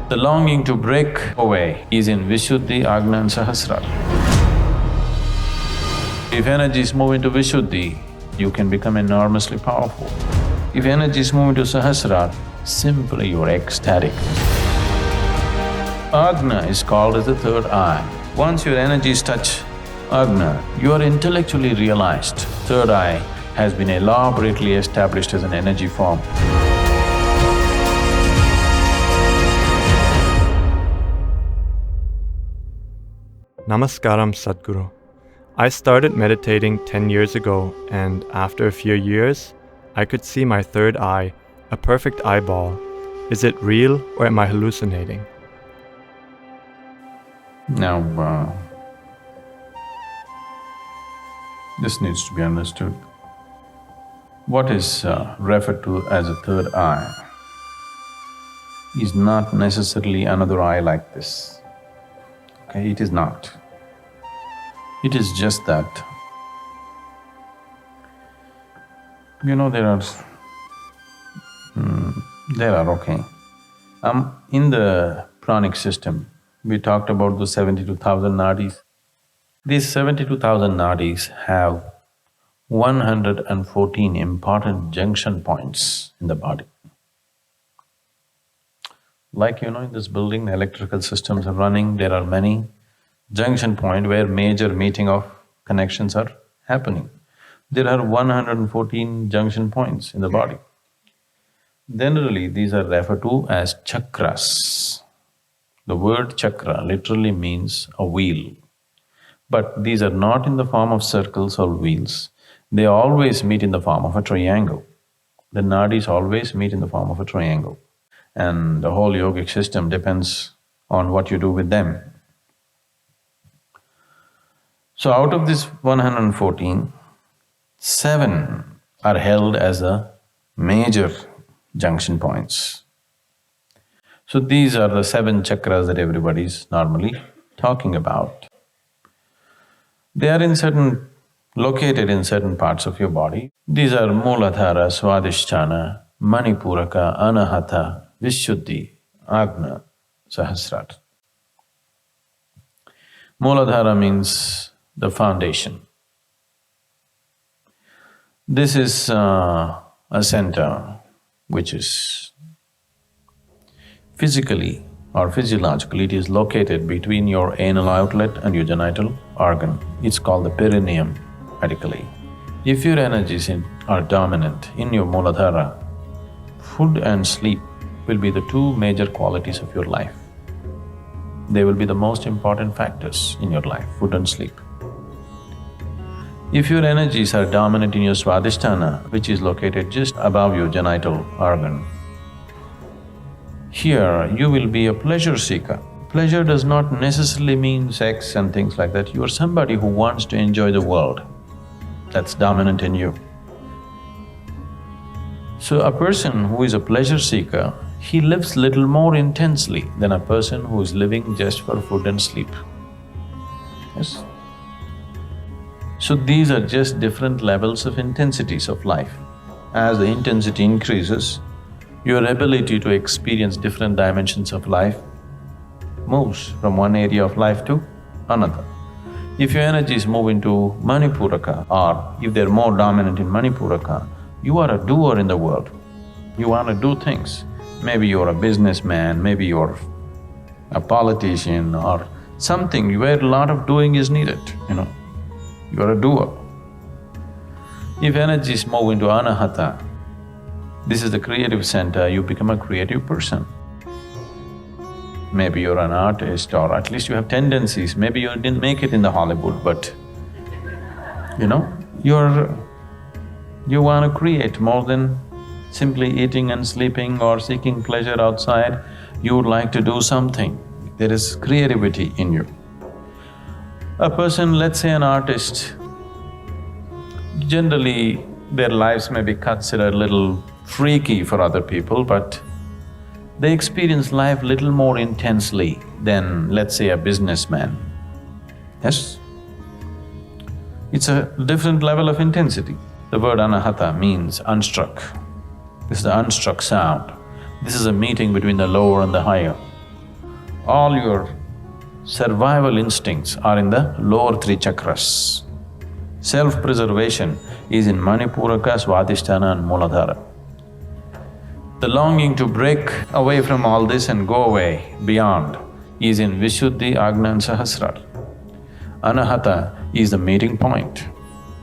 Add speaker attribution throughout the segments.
Speaker 1: The longing to break away is in Vishuddhi, Agna and Sahasrara. If energies move into Vishuddhi, you can become enormously powerful. If energies move into Sahasrara, simply you're ecstatic. Agna is called as the third eye. Once your energies touch Agna, you are intellectually realized. Third eye has been elaborately established as an energy form.
Speaker 2: Namaskaram, Sadhguru. I started meditating 10 years ago, and after a few years, I could see my third eye, a perfect eyeball. Is it real or am I hallucinating?
Speaker 1: Now, this needs to be understood. What is referred to as a third eye is not necessarily another eye like this. Okay, it is not. It is just that, you know, there are, okay. In the pranic system, we talked about the 72,000 nadis. These 72,000 nadis have 114 important junction points in the body. Like, you know, in this building, the electrical systems are running, there are many junction points where major meeting of connections are happening. There are 114 junction points in the body. Generally, these are referred to as chakras. The word chakra literally means a wheel. But these are not in the form of circles or wheels. They always meet in the form of a triangle. The nadis always meet in the form of a triangle. And the whole yogic system depends on what you do with them. So out of this 114, 7 are held as the major junction points. So these are the 7 chakras that everybody is normally talking about. They are located in certain parts of your body. These are Mooladhara, Swadhisthana, Manipuraka, Anahata, Vishuddhi, Agna, Sahasrara. Mooladhara means the foundation. This is a center which is physically or physiologically, it is located between your anal outlet and your genital organ. It's called the perineum medically. If your energies are dominant in your Mooladhara, food and sleep will be the 2 major qualities of your life. They will be the most important factors in your life, food and sleep. If your energies are dominant in your Swadhisthana, which is located just above your genital organ, here you will be a pleasure seeker. Pleasure does not necessarily mean sex and things like that. You are somebody who wants to enjoy the world. That's dominant in you. So a person who is a pleasure seeker, he lives little more intensely than a person who is living just for food and sleep. Yes? So these are just different levels of intensities of life. As the intensity increases, your ability to experience different dimensions of life moves from one area of life to another. If your energies move into Manipuraka, or if they're more dominant in Manipuraka, you are a doer in the world. You want to do things. Maybe you're a businessman, maybe you're a politician or something where a lot of doing is needed, you know. You're a doer. If energies move into Anahata, this is the creative center, you become a creative person. Maybe you're an artist or at least you have tendencies, maybe you didn't make it in the Hollywood, but you know, you want to create more than simply eating and sleeping or seeking pleasure outside. You would like to do something, there is creativity in you. A person, let's say an artist, generally their lives may be considered a little freaky for other people, but they experience life little more intensely than, let's say, a businessman. Yes? It's a different level of intensity. The word anahata means unstruck. This is the unstruck sound. This is a meeting between the lower and the higher. All your survival instincts are in the lower three chakras. Self-preservation is in Manipuraka, Swadhisthana and Muladhara. The longing to break away from all this and go away beyond is in Vishuddhi, Agna and Sahasrara. Anahata is the meeting point.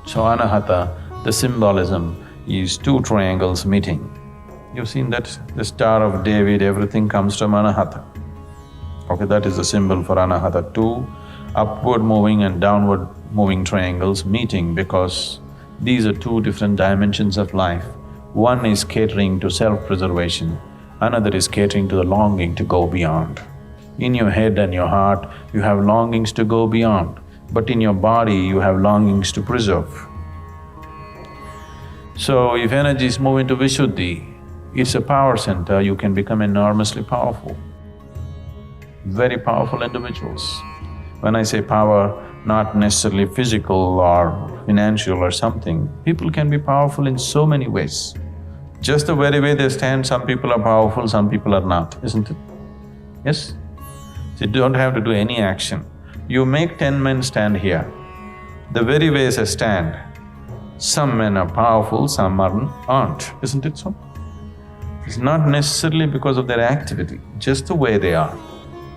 Speaker 1: So Anahata, the symbolism is two triangles meeting. You've seen that the Star of David, everything comes from Anahata. Okay, that is the symbol for Anahata, two upward moving and downward moving triangles meeting because these are two different dimensions of life. One is catering to self-preservation, another is catering to the longing to go beyond. In your head and your heart, you have longings to go beyond, but in your body, you have longings to preserve. So, if energies move into Vishuddhi, it's a power center, you can become enormously powerful. Very powerful individuals. When I say power, not necessarily physical or financial or something, people can be powerful in so many ways. Just the very way they stand, some people are powerful, some people are not, isn't it? Yes? So you don't have to do any action. You make 10 men stand here. The very way they stand, some men are powerful, some aren't, isn't it so? It's not necessarily because of their activity, just the way they are.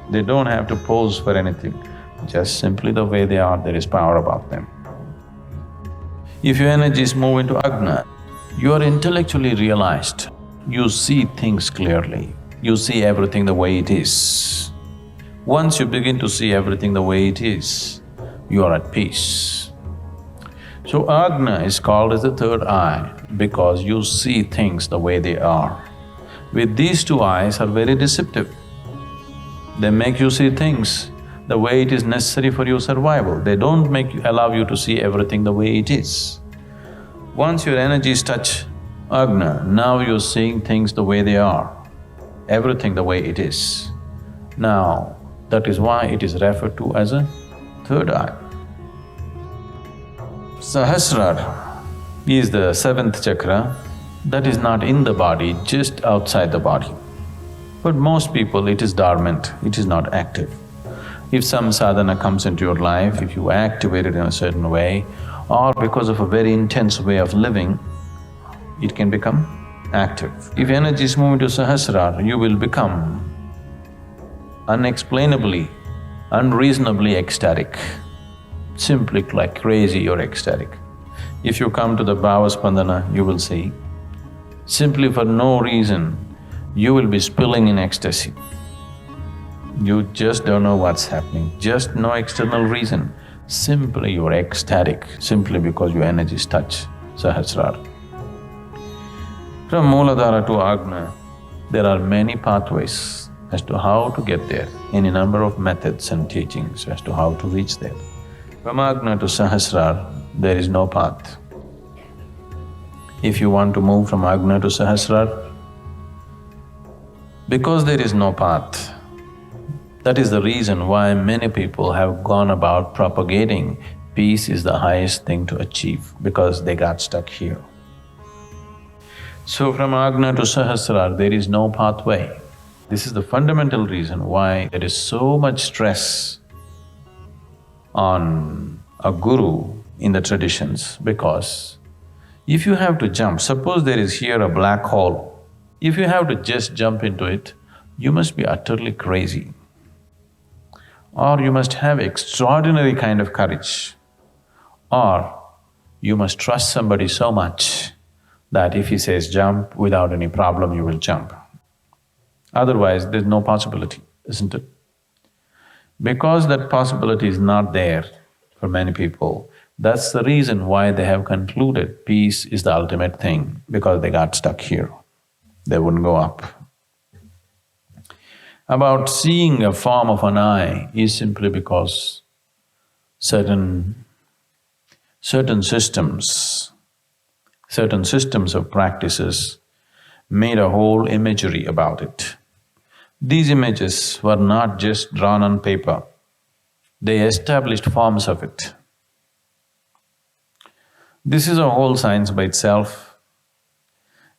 Speaker 1: They don't have to pose for anything, just simply the way they are, there is power about them. If your energies move into Agna, you are intellectually realized, you see things clearly, you see everything the way it is. Once you begin to see everything the way it is, you are at peace. So Agna is called as the third eye because you see things the way they are. With these two eyes are very deceptive. They make you see things the way it is necessary for your survival. They don't allow you to see everything the way it is. Once your energies touch Agna, now you're seeing things the way they are, everything the way it is. Now, that is why it is referred to as a third eye. Sahasrara is the seventh chakra that is not in the body, just outside the body. But most people, it is dormant, it is not active. If some sadhana comes into your life, if you activate it in a certain way, or because of a very intense way of living, it can become active. If energies move into Sahasrara, you will become unexplainably, unreasonably ecstatic. Simply like crazy, you're ecstatic. If you come to the Bhava Spandana, you will see, simply for no reason, you will be spilling in ecstasy. You just don't know what's happening, just no external reason. Simply you're ecstatic, simply because your energies touch Sahasrara. From Muladhara to Agna, there are many pathways as to how to get there, any number of methods and teachings as to how to reach there. From Agna to Sahasrara, there is no path. If you want to move from Agna to Sahasrara, because there is no path, that is the reason why many people have gone about propagating peace is the highest thing to achieve, because they got stuck here. So from Agna to Sahasrara, there is no pathway. This is the fundamental reason why there is so much stress on a guru in the traditions, because if you have to jump, suppose there is here a black hole, if you have to just jump into it, you must be utterly crazy. Or you must have extraordinary kind of courage, or you must trust somebody so much that if he says jump, without any problem you will jump. Otherwise, there's no possibility, isn't it? Because that possibility is not there for many people, that's the reason why they have concluded peace is the ultimate thing, because they got stuck here. They wouldn't go up. About seeing a form of an eye is simply because certain systems of practices made a whole imagery about it. These images were not just drawn on paper, they established forms of it. This is a whole science by itself.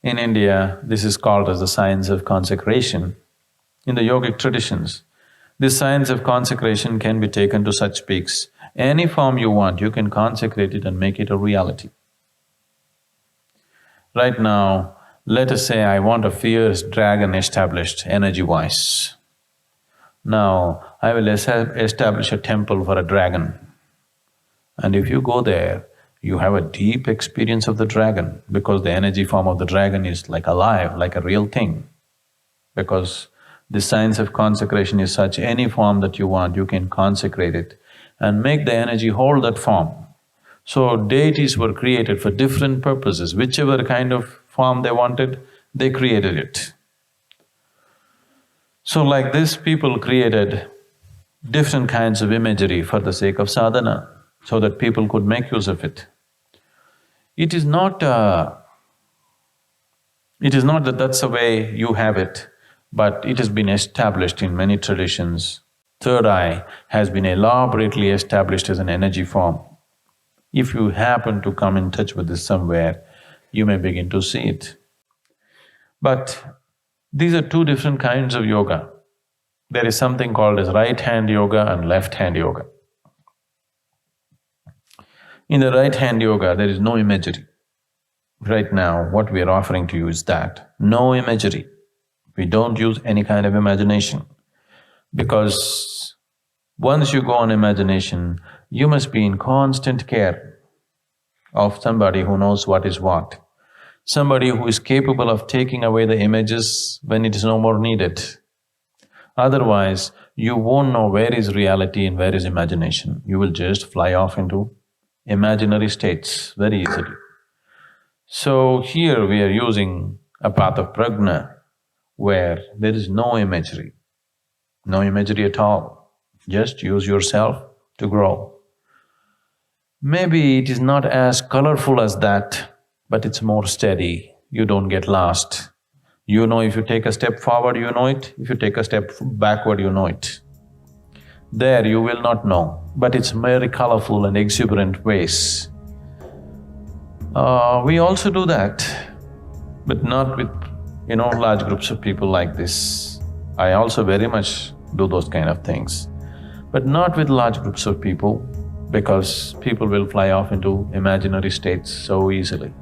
Speaker 1: In India, this is called as the science of consecration. In the yogic traditions, This science of consecration can be taken to such peaks. Any form you want, you can consecrate it and make it a reality. Right now, let us say I want a fierce dragon established energy-wise. Now, I will establish a temple for a dragon. And if you go there, you have a deep experience of the dragon because the energy form of the dragon is like alive, like a real thing. Because the science of consecration is such, any form that you want, you can consecrate it and make the energy hold that form. So deities were created for different purposes, whichever kind of form they wanted, they created it. So like this, people created different kinds of imagery for the sake of sadhana, so that people could make use of it. It is not that that's the way you have it, but it has been established in many traditions. Third eye has been elaborately established as an energy form. If you happen to come in touch with this somewhere, you may begin to see it. But these are two different kinds of yoga. There is something called as right-hand yoga and left-hand yoga. In the right-hand yoga, there is no imagery. Right now, what we are offering to you is that, no imagery. We don't use any kind of imagination. Because once you go on imagination, you must be in constant care of somebody who knows what is what. Somebody who is capable of taking away the images when it is no more needed. Otherwise, you won't know where is reality and where is imagination. You will just fly off into imaginary states very easily. So here we are using a path of prajna where there is no imagery at all. Just use yourself to grow. Maybe it is not as colorful as that, but it's more steady, you don't get lost. You know if you take a step forward, you know it, if you take a step backward, you know it. There you will not know, but it's very colorful and exuberant ways. We also do that, but not with, large groups of people like this. I also very much do those kind of things, but not with large groups of people because people will fly off into imaginary states so easily.